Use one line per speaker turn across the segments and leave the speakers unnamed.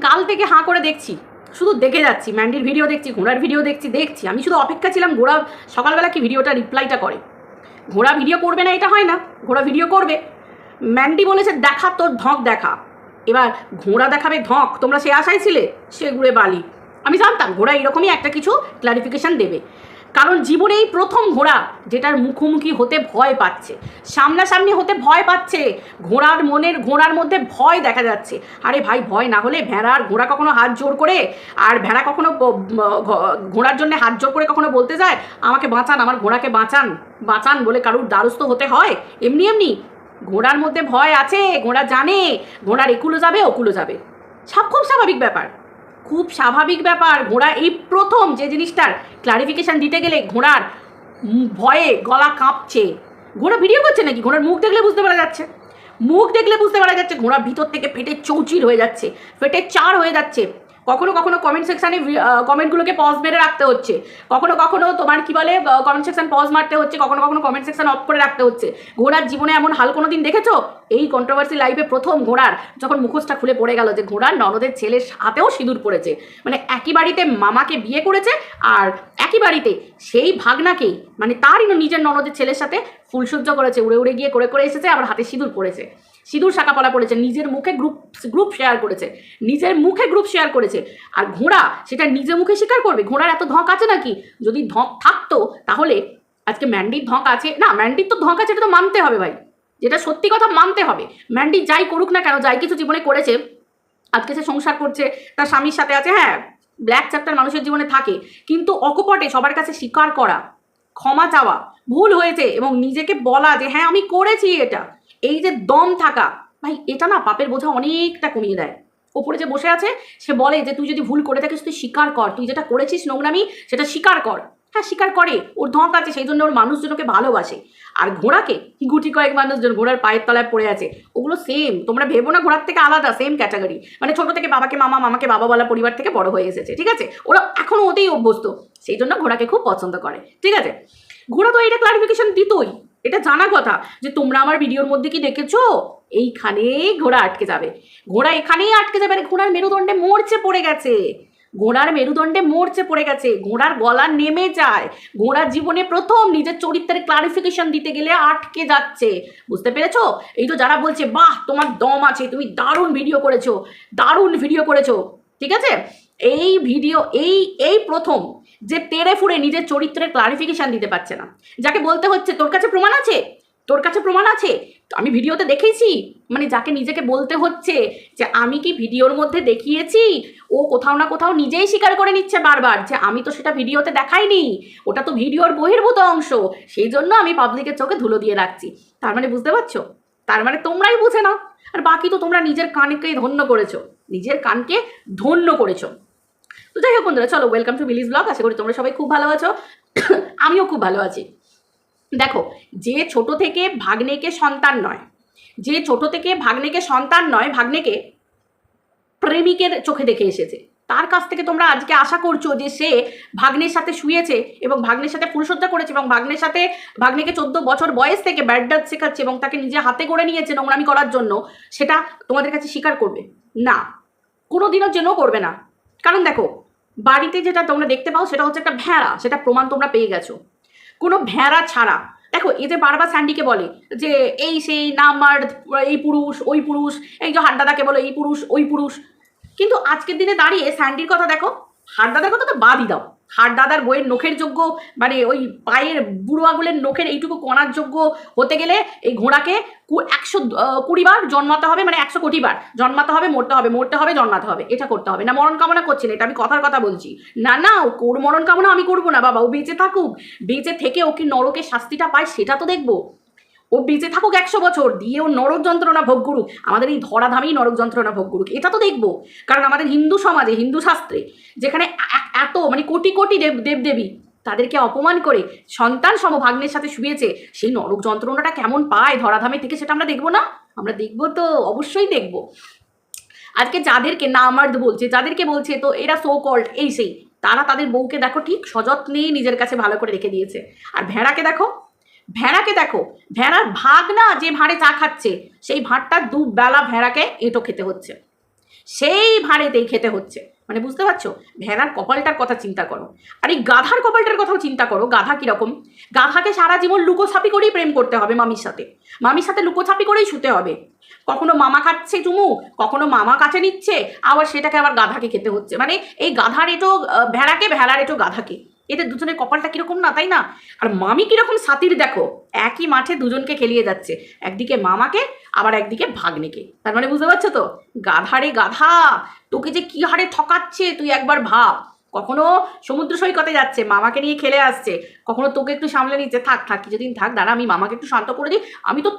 কাল থেকে হাঁ করে দেখছি, শুধু দেখে যাচ্ছি, ম্যান্ডির ভিডিও দেখছি, ঘোড়ার ভিডিও দেখছি। আমি শুধু অপেক্ষা ছিলাম ঘোড়া সকালবেলা কি ভিডিওটা রিপ্লাইটা করে। ঘোড়া ভিডিও করবে না এটা হয় না, ঘোড়া ভিডিও করবে। ম্যান্ডি বলেছে দেখা তোর ধঁক দেখা। এবার ঘোড়া দেখাবে ধঁক, তোমরা সে আশায় ছিলে, সে ঘুরে বালি। আমি জানতাম ঘোড়া এরকমই একটা কিছু ক্লারিফিকেশান দেবে, কারণ জীবনেই প্রথম ঘোড়া যেটার মুখোমুখি হতে ভয় পাচ্ছে, সামনাসামনি হতে ভয় পাচ্ছে। ঘোড়ার মধ্যে ভয় দেখা যাচ্ছে। আরে ভাই, ভয় না হলে ঘোড়া কখনো হাত জোর করে, আর ভেড়া কখনো ঘোড়ার জন্য হাত জোর করে কখনো বলতে যায় আমাকে বাঁচান, আমার ঘোড়াকে বাঁচান বাঁচান বলে কারুর দ্বারস্থ হতে হয়? এমনি এমনি ঘোড়ার মধ্যে ভয় আছে, ঘোড়া জানে ঘোড়ার একুলো যাবে ওকুলো যাবে। খুব স্বাভাবিক ব্যাপার, খুব স্বাভাবিক ব্যাপার। ঘোড়া এই প্রথম যে জিনিসটার ক্লারিফিকেশান দিতে গেলে ঘোড়ার ভয়ে গলা কাঁপছে। ঘোড়া ভিডিও করছে নাকি? ঘোড়ার মুখ দেখলে বুঝতে পারা যাচ্ছে, ঘোড়া ভিতর থেকে ফেটে চৌচির হয়ে যাচ্ছে, ফেটে চার হয়ে যাচ্ছে। কখনো কখনো কমেন্ট সেকশানে কমেন্টগুলোকে পজ মেরে রাখতে হচ্ছে, কখনো কখনো তোমার কি বলে কমেন্ট সেকশন পজ মারতে হচ্ছে, কখনো কখনো কমেন্ট সেকশন অফ করে রাখতে হচ্ছে। ঘোড়ার জীবনে এমন হাল কোনো দিন দেখেছো? এই কন্ট্রোভার্সি লাইভে প্রথম ঘোড়ার যখন মুখোশটা খুলে পড়ে গেল যে ঘোড়ার ননদের ছেলের হাতেও সিঁদুর পড়েছে, মানে একই বাড়িতে মামাকে বিয়ে করেছে আর একই বাড়িতে সেই ভাগনাকেই, মানে তারই নিজের ননদের ছেলের সাথে ফুলসজ্জা করেছে, উড়ে উড়ে গিয়ে করে এসেছে, আবার হাতে সিঁদুর পড়েছে, সিঁদুর শাঁকাপলা পড়েছে, নিজের মুখে গ্রুপ শেয়ার করেছে। আর ঘোড়া সেটা নিজের মুখে স্বীকার করবে? ঘোড়ার এত ধঁক আছে নাকি? যদি ধঁক থাকতো তাহলে আজকে ম্যান্ডির ধঁক আছে না, ম্যান্ডির তো ধঁক আছে, এটা তো মানতে হবে ভাই, যেটা সত্যি কথা মানতে হবে। ম্যান্ডি যাই করুক না কেন, যাই কিছু জীবনে করেছে, আজকে সে সংসার করছে, তার স্বামীর সাথে আছে, হ্যাঁ ব্ল্যাক চ্যাপ্টার মানুষের জীবনে থাকে, কিন্তু অকপটে সবার কাছে স্বীকার করা, ক্ষমা চাওয়া, ভুল হয়েছে এবং নিজেকে বলা যে হ্যাঁ আমি করেছি এটা, এই যে দম থাকা, ভাই এটা না পাপের বোঝা অনেকটা কমিয়ে দেয়। ওপরে যে বসে আছে সে বলে যে তুই যদি ভুল করে থাকিস তুই স্বীকার কর, তুই যেটা করেছিস নোংরামি সেটা স্বীকার কর। হ্যাঁ স্বীকার করে, ওর ধঁক আছে, সেই জন্য ওর মানুষজনকে ভালোবাসে। আর ঘোড়াকে গুটি কয়েক মানুষজন ঘোড়ার পায়ের তলায় পড়ে আছে, ওগুলো সেম, তোমরা ভেবো না ঘোড়ার থেকে আলাদা, সেম ক্যাটাগরি, মানে ছোট থেকে বাবাকে মামা, মামাকে বাবা বলা পরিবার থেকে বড় হয়ে এসেছে, ঠিক আছে? ওরা এখনো ওতেই অভ্যস্ত, সেই জন্য ঘোড়াকে খুব পছন্দ করে, ঠিক আছে? ঘোড়া তো এটা ক্লারিফিকেশন দিতই, এটা জানা কথা যে তোমরা আমার ভিডিওর মধ্যে কি দেখেছো এইখানে ঘোড়া আটকে যাবে, ঘোড়া এখানেই আটকে যাবে। ঘোড়ার মেরুদণ্ডে মরচে পড়ে গেছে, ঘোড়ার গলা নেমে যায়, ঘোড়ার জীবনে প্রথম নিজের চরিত্রের ক্লারিফিকেশন দিতে গেলে আটকে যাচ্ছে। বুঝতে পেরেছো? এই তো যারা বলছে বাহ তোমার দম আছে, তুমি দারুণ ভিডিও করেছো, ঠিক আছে? এই ভিডিও এই প্রথম যে তেড়ে ফুড়ে নিজের চরিত্রের ক্লারিফিকেশান দিতে পারছে না, যাকে বলতে হচ্ছে তোর কাছে প্রমাণ আছে, আমি ভিডিওতে দেখেছি, মানে যাকে নিজেকে বলতে হচ্ছে যে আমি কি ভিডিওর মধ্যে দেখিয়েছি, ও কোথাও না কোথাও নিজেই স্বীকার করে নিচ্ছে বারবার যে আমি তো সেটা ভিডিওতে দেখাইনি, ওটা তো ভিডিওর বহির্ভূত অংশ, সেই জন্য আমি পাবলিকের চোখে ধুলো দিয়ে রাখছি। তার মানে বুঝতে পারছো? তার মানে তোমরাই বুঝে নাও, আর বাকি তো তোমরা নিজের কানকেই ধন্য করেছো। তো যাই হোক বন্ধুরা, চলো ওয়েলকাম টু মিলিস ব্লগ। আশা করি তোমরা সবাই খুব ভালো আছো, আমিও খুব ভালো আছি। দেখো, যে ছোট থেকে ভাগ্নেকে সন্তান নয়, ভাগ্নেকে প্রেমিকের চোখে দেখে এসেছে, তার কাছ থেকে তোমরা আজকে আশা করছো যে সে ভাগ্নের সাথে শুয়েছে এবং ভাগ্নের সাথে ফুলসজ্জা করেছে এবং ভাগ্নেকে 14 বছর বয়স থেকে ব্যাড ডাচ শেখাচ্ছে এবং তাকে নিজে হাতে গড়ে নিয়েছে নোংরামি করার জন্য, সেটা তোমাদের কাছে স্বীকার করবে না, কোনো দিনের জন্য করবে না। কারণ দেখো, বাড়িতে যেটা তোমরা দেখতে পাও সেটা হচ্ছে একটা ভেড়া, সেটা প্রমাণ তোমরা পেয়ে গেছো। কোনো ভেড়া ছাড়া, দেখো এই যে বারবার স্যান্ডিকে বলে যে এই সেই নামার, এই পুরুষ ওই পুরুষ, এই যে হাড্ডাদাকে বলে এই পুরুষ ওই পুরুষ, কিন্তু আজকের দিনে দাঁড়িয়ে স্যান্ডির কথা দেখো, হাড্ডাদার কথা তো বাদই দাও, হাড্ডাদার বইয়ের নখের যোগ্য, মানে ওই পায়ের বুড়ো আঙুলের নখের এইটুকু কণার যোগ্য হতে গেলে এই ঘোড়াকে 120 বার জন্মাতে হবে, মানে 100 কোটি বার জন্মাতে হবে, মরতে হবে জন্মাতে হবে, এটা করতে হবে না। মরণ কামনা করছি না, এটা আমি কথার কথা বলছি না, ওর মরণ কামনা আমি করবো না বাবা, ও বেঁচে থাকুক, বেঁচে থেকে ও কি নরকের শাস্তিটা পায় সেটা তো দেখবো, ও বেঁচে থাকুক 100 বছর, দিয়ে ও নরক যন্ত্রণা ভোগ করুক, আমাদের এই ধরাধামেই নরক যন্ত্রণা ভোগ করুক, এটা তো দেখবো। কারণ আমাদের হিন্দু সমাজে, হিন্দু শাস্ত্রে, যেখানে এত মানে কোটি কোটি দেবদেবী, তাদেরকে অপমান করে সন্তান সমভাগ্নের সাথে শুয়েছে, সেই নরক যন্ত্রণাটা কেমন পায় ধরাধামে থেকে, সেটা আমরা দেখবো না? আমরা দেখবো তো, অবশ্যই দেখবো। আজকে যাদেরকে নামার্দ বলছে, যাদেরকে বলছে তো এরা সো কল্ড এই সেই, তারা তাদের বউকে দেখো ঠিক সযত্নেই নিজের কাছে ভালো করে রেখে দিয়েছে। আর ভেড়াকে দেখো, ভেড়ার ভাগ না যে ভাঁড়ে চা খাচ্ছে, সেই ভাঁড়টা দুবেলা ভেড়াকে এঁটো খেতে হচ্ছে। সেই ভাঁড়েতেই খেতে হচ্ছে। মানে বুঝতে পারছো, ভেড়ার কপালটার কথা চিন্তা করো। আর এই গাধার কপালটার কথাও চিন্তা করো। গাধা কীরকম? গাধাকে সারা জীবন লুকোছাপি করেই প্রেম করতে হবে মামির সাথে, মামির সাথে লুকোছাপি করেই শুতে হবে। কখনো মামা খাচ্ছে চুমু, কখনো মামা কাছে নিচ্ছে, আবার সেটাকে আবার গাধাকে খেতে হচ্ছে। মানে এই গাধার এটো ভেড়াকে, ভেড়ার এটো গাধাকে, এদের দুজনের কপালটা কিরকম না, তাই না? আর মামি কিরকম সাতির দেখো, একই মাঠে দুজনকে খেলিয়ে যাচ্ছে, একদিকে মামাকে আবার একদিকে ভাগ্নেকে। তার মানে বুঝতে পারছো তো, গাধারে গাধা, তোকে যে কি হারে ঠকাচ্ছে তুই একবার ভাব। কখনো সমুদ্র সৈকতে যাচ্ছে, মামাকে নিয়ে খেলে আসছে, কখনো তোকে একটু সামলে নিচ্ছে, থাক থাক কিছুদিন থাক, দাঁড়া আমি মামাকে একটু শান্ত করে দিই, আমি তো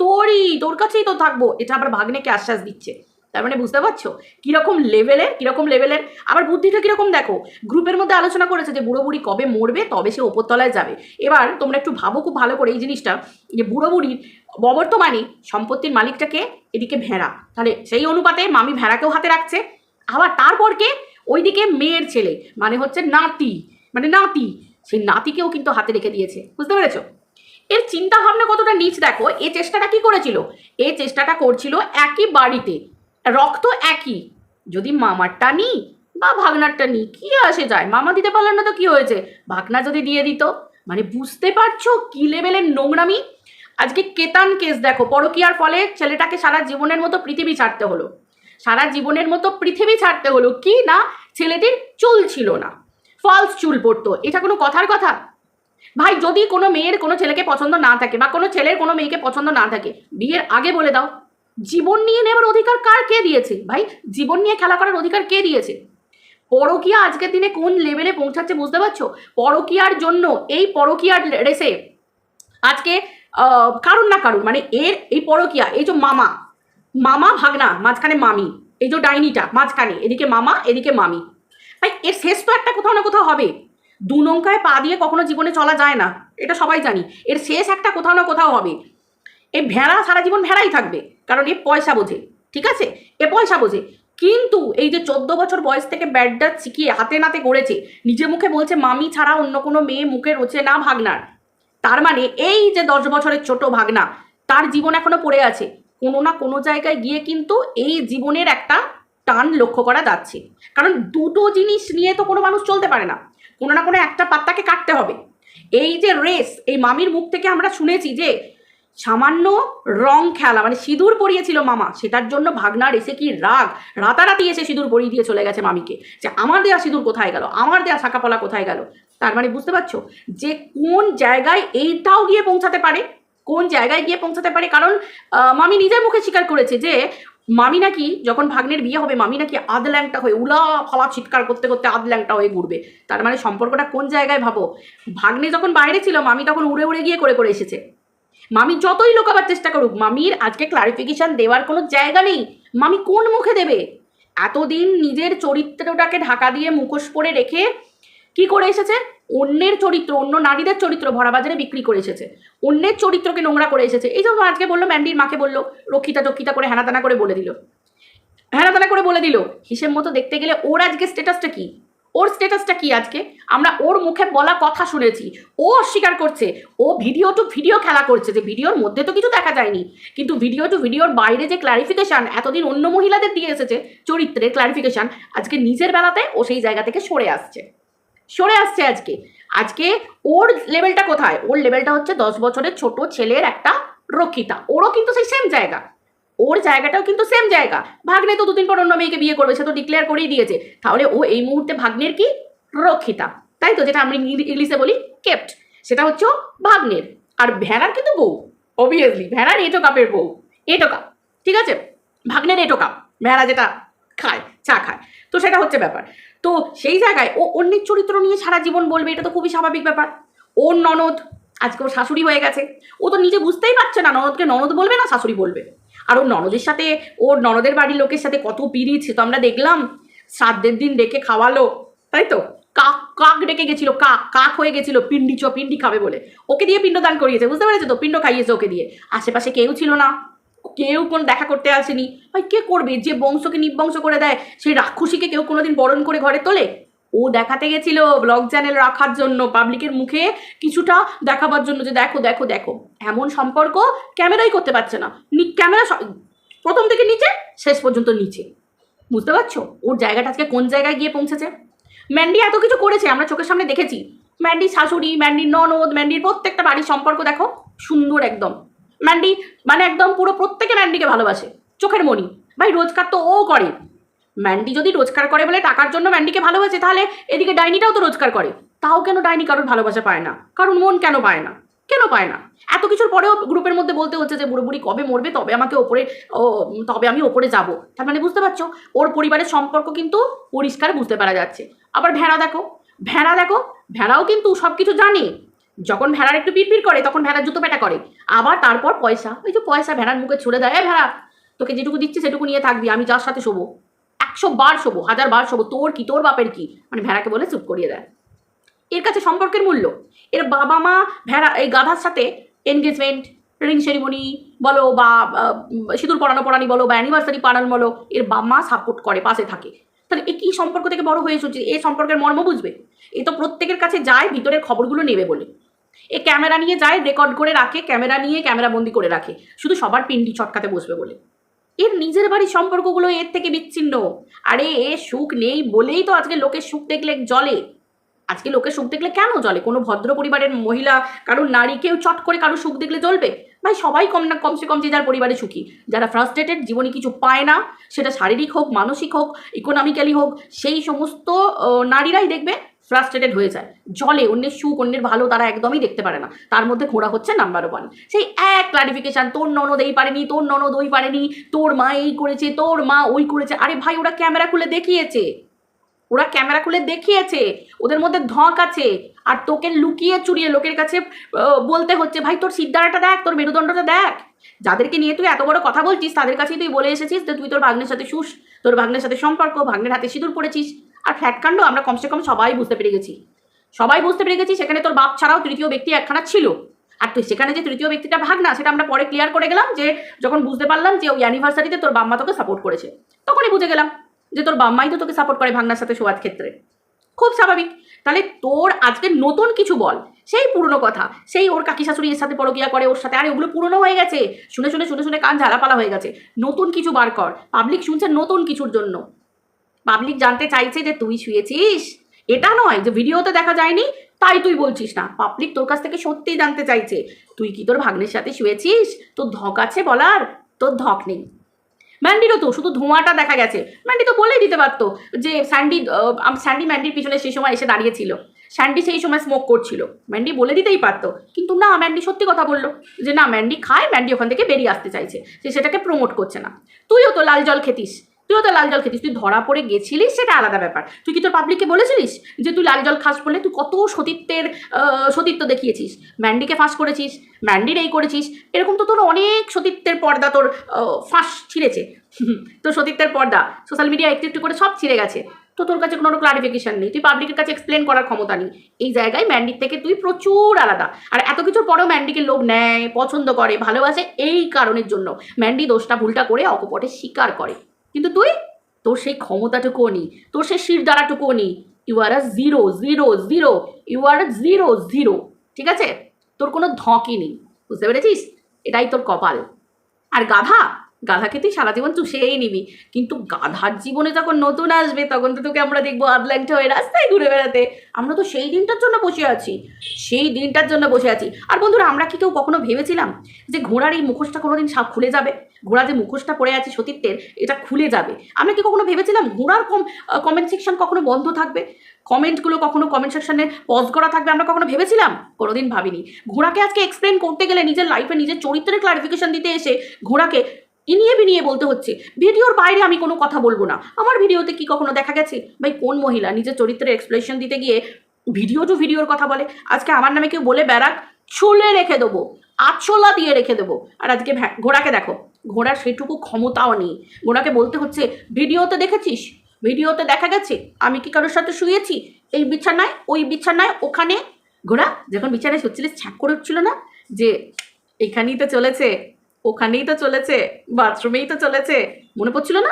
তোর কাছেই তো থাকবো, এটা আবার ভাগ্নেকে আশ্বাস দিচ্ছে। তার মানে বুঝতে পারছো কিরকম লেভেলের। আবার বুদ্ধিটা কিরকম দেখো, গ্রুপের মধ্যে আলোচনা করেছে যে বুড়ো বুড়ি কবে মরবে তবে সে ওপরতলায় যাবে। এবার তোমরা একটু ভাবো খুব ভালো করে এই জিনিসটা, যে বুড়ো বুড়ির বর্তমানে সম্পত্তির মালিকটাকে, এদিকে ভেড়া, তাহলে সেই অনুপাতে মামি ভেড়াকেও হাতে রাখছে। আবার তারপর কে? ওইদিকে মেয়ের ছেলে, মানে হচ্ছে নাতি, সেই নাতিকেও কিন্তু হাতে রেখে দিয়েছে। বুঝতে পেরেছো এর চিন্তা ভাবনা কতটা নিচ দেখো। এই চেষ্টাটা কি করেছিল? এই চেষ্টাটা করছিল একই বাড়িতে, রক্ত একই, যদি মামারটা নিই বা ভাগনারটা নিই কি আসে যায়, মামা দিতে পারলেন না তো কি হয়েছে, ভাগনা যদি দিয়ে দিত। মানে বুঝতে পারছো কি লেভেলের নোংরামি। আজকে কেতান কেস দেখো, পরকীয়ার ফলে ছেলেটাকে সারা জীবনের মতো পৃথিবী ছাড়তে হলো, কি না ছেলেটির চুল ছিল না, ফলস চুল পড়তো। এটা কোনো কথার কথা? ভাই যদি কোনো মেয়ের কোনো ছেলেকে পছন্দ না থাকে বা কোনো ছেলের কোনো মেয়েকে পছন্দ না থাকে, বিয়ের আগে বলে দাও। জীবন নিয়ে নেওয়ার অধিকার কে দিয়েছে ভাই? জীবন নিয়ে খেলা করার অধিকার কে দিয়েছে? পরকীয়া আজকের দিনে কোন লেভেলে পৌঁছাচ্ছে বুঝতে পারছো? পরকীয়ার জন্য, এই পরকীয়ার রেসে আজকে কারুর না কারুর, মানে এই পরকীয়া, এই যে মামা ভাগনা, মাঝখানে মামি, এই যে ডাইনিটা মাঝখানে, এদিকে মামা এদিকে মামি, ভাই এর শেষ তো একটা কোথাও না কোথাও হবে। দু নৌকায় পা দিয়ে কখনো জীবনে চলা যায় না, এটা সবাই জানি। এর শেষ একটা কোথাও না কোথাও হবে। এই ভেড়া সারা জীবন ভেড়াই থাকবে, কারণ এ পয়সা বোঝে, ঠিক আছে, এ পয়সা বোঝে। কিন্তু এই যে 14 বছর বয়স থেকে ব্যাডটা শিখিয়ে হাতে নাতে গড়েছে, নিজে মুখে বলছে মামি ছাড়া অন্য কোনো মেয়ে মুখে রোচে না ভাগনার, তার মানে এই যে 10 বছরের ছোট ভাগনা, তার জীবন এখনো পড়ে আছে। কোনো না কোনো জায়গায় গিয়ে কিন্তু এই জীবনের একটা টান লক্ষ্য করা যাচ্ছে। কারণ দুটো জিনিস নিয়ে তো কোনো মানুষ চলতে পারে না, কোনো না কোনো একটা পাত্তাকে কাটতে হবে। এই যে রেস, এই মামির মুখ থেকে আমরা শুনেছি যে সামান্য রং খেলা, মানে সিঁদুর পরিয়েছিল মামা, সেটার জন্য ভাগনার এসে কি রাগ, রাতারাতি এসে সিঁদুর পরিয়ে দিয়ে চলে গেছে মামিকে, যে আমার দেয়া সিঁদুর কোথায় গেল, আমার দেয়া শাঁখাপলা কোথায় গেল। তার মানে বুঝতে পারছো যে কোন জায়গায় এইটাও গিয়ে পৌঁছাতে পারে, কারণ মামি নিজের মুখে স্বীকার করেছে যে মামি নাকি যখন ভাগ্নের বিয়ে হবে, মামি নাকি আধল্যাংটা হয়ে উলা ফালা চিৎকার করতে করতে আধল্যাংটা হয়ে ঘুরবে। তার মানে সম্পর্কটা কোন জায়গায় ভাবো, ভাগ্নে যখন বাইরে ছিল মামি তখন উড়ে উড়ে গিয়ে করে এসেছে। মামি যতই লোকাবার চেষ্টা করুক, মামির আজকে ক্লারিফিকেশন দেওয়ার কোনো জায়গা নেই। মামি কোন মুখে দেবে? এতদিন নিজের চরিত্রটাকে ঢাকা দিয়ে মুখোশ পরে রেখে কি করে এসেছে? অন্যের চরিত্র, অন্য নারীদের চরিত্র ভরা বাজারে বিক্রি করে এসেছে, অন্যের চরিত্রকে নোংরা করে এসেছে। এই জন্য আজকে বললো, ম্যান্ডির মাকে বললো রক্ষিতা করে হেনাতানা করে বলে দিল, হিসেব মতো দেখতে গেলে ওর আজকে স্ট্যাটাসটা কি? আজকে আমরা ওর মুখে বলা কথা শুনেছি, ও অস্বীকার করছে, ও ভিডিও টু ভিডিও খেলা করছে যে ভিডিওর মধ্যে তো কিছু দেখা যায়নি, কিন্তু ভিডিও টু ভিডিওর বাইরে যে ক্লারিফিকেশন এতদিন অন্য মহিলাদের দিয়ে এসেছে চরিত্রের ক্লারিফিকেশন, আজকে নিজের বেলাতে ও সেই জায়গা থেকে সরে আসছে। আজকে ওর লেভেলটা কোথায়? ওর লেভেলটা হচ্ছে 10 বছরের ছোট ছেলের একটা রক্ষিতা। ওরও কিন্তু সেই সেম জায়গা, ওর জায়গাটাও কিন্তু সেম জায়গা। ভাগ্নে তো 2 দিন পর অন্য মেয়েকে বিয়ে করবে, সে তো ডিক্লেয়ার করেই দিয়েছে। তাহলে ও এই মুহূর্তে ভাগ্নের কি? রক্ষিতা, তাই তো, যেটা আমরা ইংলিশে বলি কেপ্ট, সেটা হচ্ছে ভাগ্নের। আর ভেড়ার কিন্তু বউ, অবভিয়াসলি ভেড়ার এটো কাপের বউ, এটো কাপ, ঠিক আছে, ভাগ্নের এটো কাপ, ভেড়া যেটা খায়, চা খায়, তো সেটা হচ্ছে ব্যাপার। তো সেই জায়গায় ও অন্যের চরিত্র নিয়ে সারা জীবন বলবে, এটা তো খুবই স্বাভাবিক ব্যাপার। ওর ননদ আজকে ওর শাশুড়ি হয়ে গেছে, ও তো নিজে বুঝতেই পারছে না ননদকে ননদ বলবে না শাশুড়ি বলবে। আর ওর ননদের সাথে, ওর ননদের বাড়ির লোকের সাথে কত পিরিচ, তো আমরা দেখলাম। শ্রাদ্ধের দিন ডেকে খাওয়ালো, তাই তো, কাক ডেকে গেছিল, কাক হয়ে গেছিল, পিন্ডি খাবে বলে ওকে দিয়ে পিণ্ডদান করিয়েছে, বুঝতে পেরেছে তো, পিণ্ড খাইয়েছে ওকে দিয়ে। আশেপাশে কেউ ছিল না, কেউ কোন দেখা করতে আসেনি। ভাই কে করবে? যে বংশকে নিবংশ করে দেয় সেই রাক্ষসীকে কেউ কোনোদিন বরণ করে ঘরে তোলে? ও দেখাতে গেছিল ব্লগ চ্যানেল রাখার জন্য, পাবলিকের মুখে কিছুটা দেখাবার জন্য যে দেখো দেখো দেখো। এমন সম্পর্ক ক্যামেরাই করতে পারছে না, ক্যামেরা প্রথম থেকে নিচে শেষ পর্যন্ত নিচে। বুঝতে পারছো ওর জায়গাটা আজকে কোন জায়গায় গিয়ে পৌঁছেছে? ম্যান্ডি এত কিছু করেছে, আমরা চোখের সামনে দেখেছি। ম্যান্ডির শাশুড়ি, ম্যান্ডির ননদ, ম্যান্ডির প্রত্যেকটা বাড়ির সম্পর্ক দেখো, সুন্দর একদম। ম্যান্ডি মানে একদম পুরো প্রত্যেকে ম্যান্ডিকে ভালোবাসে, চোখের মণি। ভাই রোজগার তো ও করে। ম্যান্ডি যদি রোজগার করে বলে টাকার জন্য ম্যান্ডিকে ভালোবাসে, তাহলে এদিকে ডাইনিটাও তো রোজগার করে। তাও কেন ডাইনি কারোর ভালোবাসা পায় না? কারণ মন কেন পায় না? কেন পায় না? এত কিছুর পরেও গ্রুপের মধ্যে বলতে হচ্ছে যে বুড়ো বুড়ি কবে মরবে তবে আমাকে ওপরে, তবে আমি ওপরে যাব। তার মানে বুঝতে পারছো ওর পরিবারের সম্পর্ক কিন্তু পরিষ্কার বুঝতে পারা যাচ্ছে। আবার ভেড়া দেখো, ভেড়া দেখো, ভেড়াও কিন্তু সব কিছু জানে। যখন ভেড়ার একটু পিড়পিড় করে তখন ভেড়ার জুতো পেটা করে। আবার তারপর পয়সা, ওই যে পয়সা ভেড়ার মুখে ছুড়ে দেয়, ভেড়া তোকে যেটুকু দিচ্ছি সেটুকু নিয়ে থাকবি, আমি যার সাথে শোবো 100 বার শোবো, 1000 বার শোবো, তোর কি, তোর বাপের কি, মানে ভেড়াকে বলে চুপ করিয়ে দেয়। এর কাছে সম্পর্কের মূল্য, এর বাবা মা ভেড়া এই গাধার সাথে এনগেজমেন্ট, রিং সেরিমনি বলো বা সিঁদুর পরানি বলো বা অ্যানিভার্সারি পালন বলো, এর বাবা মা সাপোর্ট করে, পাশে থাকে। তাহলে এ কী সম্পর্ক থেকে বড় হয়ে এসেছে? এ সম্পর্কের মর্ম বুঝবে? এ তো প্রত্যেকের কাছে যায় ভিতরের খবরগুলো নেবে বলে। এ ক্যামেরা নিয়ে যায়, রেকর্ড করে রাখে, ক্যামেরা নিয়ে ক্যামেরা বন্দি করে রাখে, শুধু সবার পিন্ডি চটকাতে বসবে বলে। এর নিজের বাড়ির সম্পর্কগুলো এর থেকে বিচ্ছিন্ন। আরে এ সুখ নেই বলেই তো আজকে লোকের সুখ দেখলে জ্বলে। আজকে লোকের সুখ দেখলে কেন জ্বলে? কোনো ভদ্র পরিবারের মহিলা, কারোর নারী, কেউ চট করে কারোর সুখ দেখলে জ্বলবে? ভাই সবাই কমসে কম যে যার পরিবারে সুখী। যারা ফ্রাস্ট্রেটেড, জীবনে কিছু পায় না, সেটা শারীরিক হোক, মানসিক হোক, ইকোনমিক্যালি হোক, সেই সমস্ত নারীরাই দেখবে ফ্রাস্ট্রেটেড হয়ে যায়, জলে। অন্যের সুখ, অন্যের ভালো তারা একদমই দেখতে পারে না। তার মধ্যে ঘোড়া হচ্ছে নাম্বার 1। সেই এক ক্লারিফিকেশান, তোর ননদ এই পারেনি, তোর ননদ ওই পারেনি, তোর মা এই করেছে, তোর মা ওই করেছে। আরে ভাই ওরা ক্যামেরা খুলে দেখিয়েছে, ওরা ক্যামেরা খুলে দেখিয়েছে, ওদের মধ্যে ধক আছে। আর তোকে লুকিয়ে চুরিয়ে লোকের কাছে বলতে হচ্ছে ভাই তোর সিদ্ধারাটা দেখ, তোর মেরুদণ্ডটা দেখ। যাদেরকে নিয়ে তুই এত বড় কথা বলছিস তাদের কাছেই তুই বলে এসেছিস যে তুই তোর ভাগ্নের সাথে শুস, তোর ভাগ্নের সাথে সম্পর্ক, ভাগ্নের হাতে সিঁদুর পড়েছিস। আর ফ্যাটকাণ্ড আমরা কমসে কম সবাই বুঝতে পেরে গেছি, সবাই বুঝতে পেরে গেছি সেখানে তোর বাপ ছাড়াও তৃতীয় ব্যক্তি একখানা ছিল। আর তুই সেখানে যে তৃতীয় ব্যক্তিটা ভাগনা, সেটা আমরা পরে ক্লিয়ার করে গেলাম যে যখন বুঝতে পারলাম যে ওই অ্যানিভার্সারিতে তোর বাম্মা তোকে সাপোর্ট করেছে, তখনই বুঝে গেলাম যে তোর বাম্মাই তো তোকে সাপোর্ট করে ভাগনার সাথে শোয়ার ক্ষেত্রে। খুব স্বাভাবিক। তাহলে তোর আজকে নতুন কিছু বল, সেই পুরনো কথা, সেই ওর কাকি শাশুড়ি এর সাথে পরকিয়া করে ওর সাথে, আরে ওগুলো পুরনো হয়ে গেছে, শুনে শুনে শুনে শুনে কান ঝালাপালা হয়ে গেছে। নতুন কিছু বার কর, পাবলিক শুনছে নতুন কিছুর জন্য। পাবলিক জানতে চাইছে যে তুই শুয়েছিস, এটা নয় যে ভিডিওতে দেখা যায়নি তাই তুই বলছিস না। পাবলিক তোর কাছ থেকে সত্যিই জানতে চাইছে তুই কি তোর ভাগ্নের সাথে শুয়েছিস, তোর ধক আছে বলার? তোর ধক নেই। ম্যান্ডিরও তো শুধু ধোঁয়াটা দেখা গেছে। ম্যান্ডি তো বলেই দিতে পারতো যে স্যান্ডি ম্যান্ডির পিছনে সেই সময় এসে দাঁড়িয়েছিল, স্যান্ডি সেই সময় স্মোক করছিল, ম্যান্ডি বলে দিতেই পারতো। কিন্তু না, ম্যান্ডি সত্যি কথা বললো যে না ম্যান্ডি খায়, ম্যান্ডি ওখান থেকে বেরিয়ে আসতে চাইছে, সে সেটাকে প্রমোট করছে না। তুইও তো লাল জল খেতিস, তুই ধরা পড়ে গেছিলিস, সেটা আলাদা ব্যাপার। তুই কি তোর পাবলিককে বলেছিলিস যে তুই লাল জল খাস বলে? তুই কত সতীত্ব দেখিয়েছিস, ম্যান্ডিকে ফাঁস করেছিস, ম্যান্ডির এই করেছিস, এরকম তো তোর অনেক সতীত্বের পর্দা তোর ফাঁস ছিঁড়েছে। তোর সতীত্বের পর্দা সোশ্যাল মিডিয়া একটু একটু করে সব ছিঁড়ে গেছে। তো তোর কাছে কোনো ক্লারিফিকেশন নেই, তুই পাবলিকের কাছে এক্সপ্লেন করার ক্ষমতা নেই। এই জায়গায় ম্যান্ডির থেকে তুই প্রচুর আলাদা। আর এত কিছুর পরেও ম্যান্ডিকে লোক নেয়, পছন্দ করে, ভালোবাসে এই কারণের জন্য। ম্যান্ডি দোষটা ভুলটা করে অকপটে স্বীকার করে, কিন্তু তুই, তোর সেই ক্ষমতাটুকুও নেই, তোর সেই শিরদাঁড়াটুকুও নেই। You are a zero zero zero, you are a zero zero. ঠিক আছে, তোর কোনো ধকই নেই, বুঝতে পেরেছিস? এটাই তোর কপাল। আর গাধাকে তুই সারা জীবন চুষেই নিবি, কিন্তু গাধার জীবনে যখন নতুন আসবে তখন তো তোকে আমরা দেখবো আদল্যাংটা হয়ে রাস্তায় ঘুরে বেড়াতে। আমরা তো সেই দিনটার জন্য বসে আছি, সেই দিনটার জন্য বসে আছি। আর বন্ধুরা, আমরা কি কেউ কখনো ভেবেছিলাম যে ঘোড়ার এই মুখোশটা কোনোদিন সাপ খুলে যাবে? ঘোড়া যে মুখোশটা পড়ে আছে সতীত্বের, এটা খুলে যাবে। আমরা কি কখনো ভেবেছিলাম ঘোড়ার কমেন্ট সেকশন কখনো বন্ধ থাকবে, কমেন্টগুলো কখনো কমেন্ট সেকশনে পজ করা থাকবে? আমরা কখনো ভেবেছিলাম? কোনোদিন ভাবিনি। ঘোড়াকে আজকে এক্সপ্লেন করতে গেলে, নিজের লাইফে নিজের চরিত্রের ক্লারিফিকেশন দিতে এসে ঘোড়াকে ইনিয়ে বিনিয়ে বলতে হচ্ছে ভিডিওর বাইরে আমি কোনো কথা বলবো না। আমার ভিডিওতে কি কখনো দেখা গেছে ভাই কোন মহিলা নিজের চরিত্রের এক্সপ্লেনেশন দিতে গিয়ে ভিডিওর কথা বলে? আজকে আমার নামে কেউ বলে বেড়াক, ছুলে রেখে দেবো, আছলা দিয়ে রেখে দেবো। আর আজকে ঘোড়াকে দেখো, ঘোড়ার সেটুকু ক্ষমতাও নেই। ঘোড়াকে বলতে হচ্ছে ভিডিওতে দেখেছিস, ভিডিওতে দেখা গেছে আমি কি কারোর সাথে শুয়েছি, এই বিছানায়, ওই বিছানায়, ওখানে। ঘোড়া যখন বিছানায় শুচ্ছিলিস ছ্যাক করে উঠছিল না যে এখানেই তো চলেছে, ওখানেই তো চলেছে, বাথরুমেই তো চলেছে, মনে পড়ছিল না?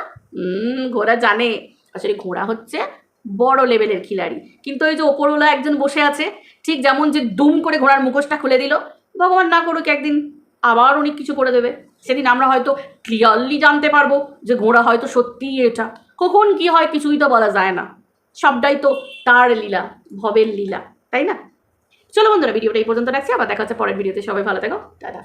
ঘোড়া জানে আসলে ঘোড়া হচ্ছে বড় লেভেলের খিলাড়ি। কিন্তু ওই যে ওপরওয়ালা একজন বসে আছে, ঠিক যেমন যে দুম করে ঘোড়ার মুখোশটা খুলে দিল, ভগবান না করুক একদিন আবার অনেক কিছু করে দেবে। সেদিন আমরা হয়তো ক্লিয়ারলি জানতে পারবো যে ঘোড়া হয়তো সত্যিই এটা। কখন কি হয় কিছুই তো বলা যায় না, সবটাই তো তার লীলা, ভবের লীলা, তাই না? চলো বন্ধুরা, ভিডিওটা এই পর্যন্ত রাখছি, আবার দেখা হচ্ছে পরের ভিডিওতে। সবাই ভালো থেকো, টাটা।